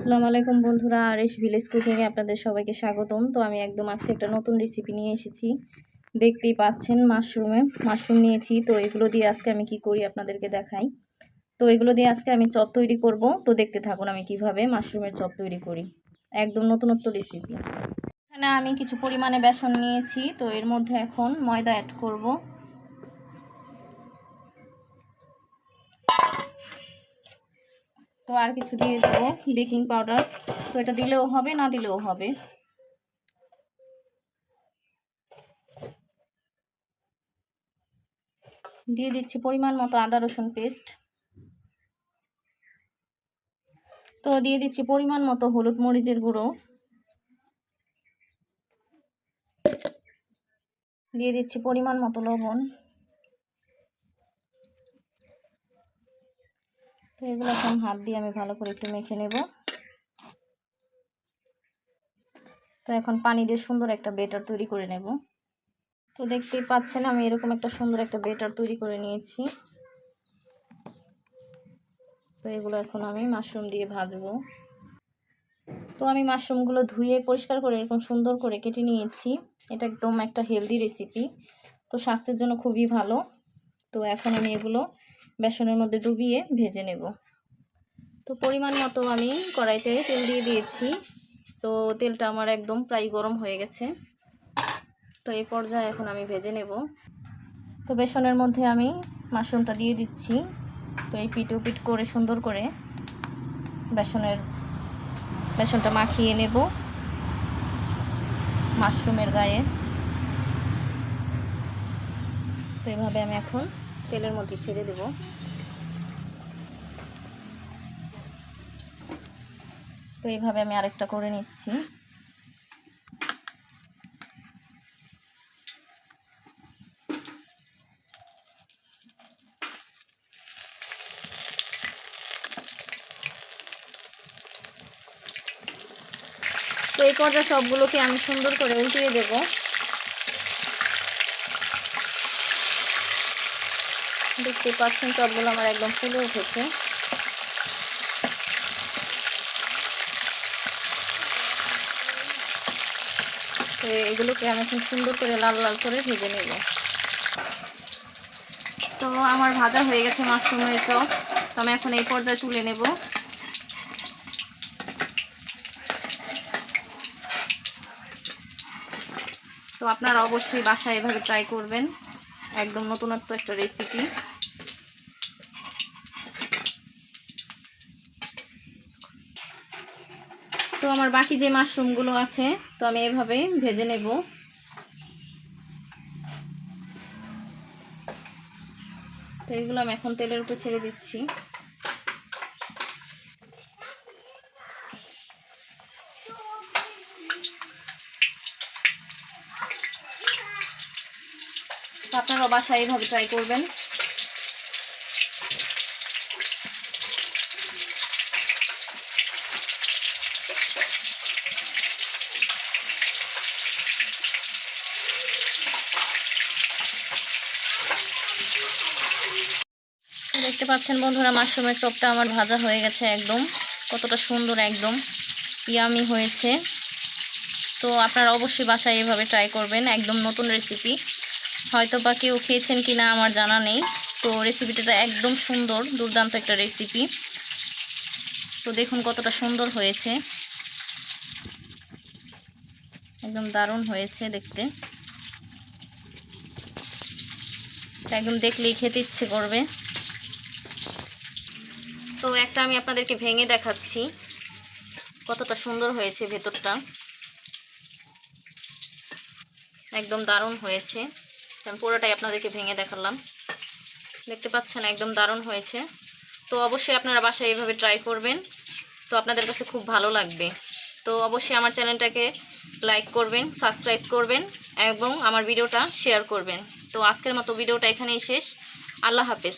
আসসালামু আলাইকুম বন্ধুরা, আরিশ ভিলেজ কুকিংয়ে আপনাদের সবাইকে স্বাগতম। তো আমি একদম আজকে একটা নতুন রেসিপি নিয়ে এসেছি। দেখতেই পাচ্ছেন মাশরুম নিয়েছি। তো এগুলো দিয়ে আজকে আমি কি করি আপনাদেরকে দেখাই। তো এগুলো দিয়ে আজকে আমি চপ তৈরি করব। তো দেখতে থাকুন আমি কিভাবে মাশরুমের চপ তৈরি করি। একদম নতুনত্ব রেসিপি। এখানে আমি কিছু পরিমাণে বেসন নিয়েছি। তো এর মধ্যে এখন ময়দা অ্যাড করব। তো আর কিছু দিয়ে দেবো বেকিং পাউডার। তো এটা দিলেও হবে, না দিলেও হবে। দিয়ে দিচ্ছি পরিমাণ মতো আদা রসুন পেস্ট। তো দিয়ে দিচ্ছি পরিমাণ মতো হলুদ মরিচের গুঁড়ো। দিয়ে দিচ্ছি পরিমাণ মতো লবণ। তো এগুলো এখন হাত দিয়ে আমি ভালো করে একটু মেখে নেব। তো এখন পানি দিয়ে সুন্দর একটা বেটার তৈরি করে নেব। তো দেখতেই পাচ্ছেন আমি এরকম একটা সুন্দর একটা বেটার তৈরি করে নিয়েছি। তো এগুলো এখন আমি মাশরুম দিয়ে ভাজবো। তো আমি মাশরুমগুলো ধুয়ে পরিষ্কার করে এরকম সুন্দর করে কেটে নিয়েছি। এটা একদম একটা হেলদি রেসিপি, তো স্বাস্থ্যের জন্য খুবই ভালো। তো এখন আমি এগুলো বেসনের মধ্যে ডুবিয়ে ভেজে নেব। তো পরিমাণ মতো আমি কড়াইতে তেল দিয়ে দিয়েছি। তো তেলটা আমার একদম প্রায় গরম হয়ে গেছে। তো এই পর্যায়ে এখন আমি ভেজে নেব। তো বেসনের মধ্যে আমি মাশরুমটা দিয়ে দিচ্ছি। তো এই পিট পিট করে সুন্দর করে বেসনটা মাখিয়ে নেব মাশরুমের গায়ে। তো এইভাবে আমি এখন তেলের মধ্যে ছেড়ে দেব। তো এইভাবে আমি আরেকটা করে নিচ্ছি। তো এই পর্যায়ে সবগুলোকে আমি সুন্দর করে উল্টিয়ে দেব। দেখতে পাচ্ছেন সবগুলো আমার একদম ফুলে উঠেছে। তো এগুলোকে আমি এখন সুন্দর করে লাল লাল করে ভেজে নেব। তো আমার ভাজা হয়ে গেছে মাশরুমের চপ। তো আমি এখন এই পর্যায়ে তুলে নেব। তো আপনারা অবশ্যই বাসায় এভাবে ট্রাই করবেন, একদম নতুনত্ব একটা রেসিপি। তো আমার বাকি যে মাশরুমগুলো আছে তো আমি এভাবে ভেজে নেব। তো এগুলো আমি এখন তেলের উপরে ছেড়ে দিচ্ছি। আপনারা বাসায় এইভাবে ট্রাই করবেন। দেখতে পাচ্ছেন বন্ধুরা মাশরুমের চপটা আমার ভাজা হয়ে গেছে একদম। কতটা সুন্দর একদম ইয়ামি হয়েছে। তো আপনারা অবশ্যই বাসায় এভাবে ট্রাই করবেন, একদম নতুন রেসিপি। হয়তো বা কেউ খেয়েছেন কিনা আমার জানা নেই। তো রেসিপিটা একদম সুন্দর, দুর্দান্ত একটা রেসিপি। তো দেখুন কতটা সুন্দর হয়েছে, একদম দারুণ হয়েছে দেখতে। একদম দেখলেই খেতে ইচ্ছে করবে। তো একটা আমি আপনাদেরকে ভেঙে দেখাচ্ছি কতটা সুন্দর হয়েছে ভেতরটা, একদম দারুণ হয়েছে। আমি পুরোটাই আপনাদেরকে ভেঙে দেখালাম। দেখতে পাচ্ছেন একদম দারুণ হয়েছে। তো অবশ্যই আপনারা বাসায় এইভাবে ট্রাই করবেন। তো আপনাদের কাছে খুব ভালো লাগবে। তো অবশ্যই আমার চ্যানেলটাকে লাইক করবেন, সাবস্ক্রাইব করবেন এবং আমার ভিডিওটা শেয়ার করবেন। তো আজকের মতো ভিডিওটা এখানেই শেষ। আল্লাহ হাফেজ।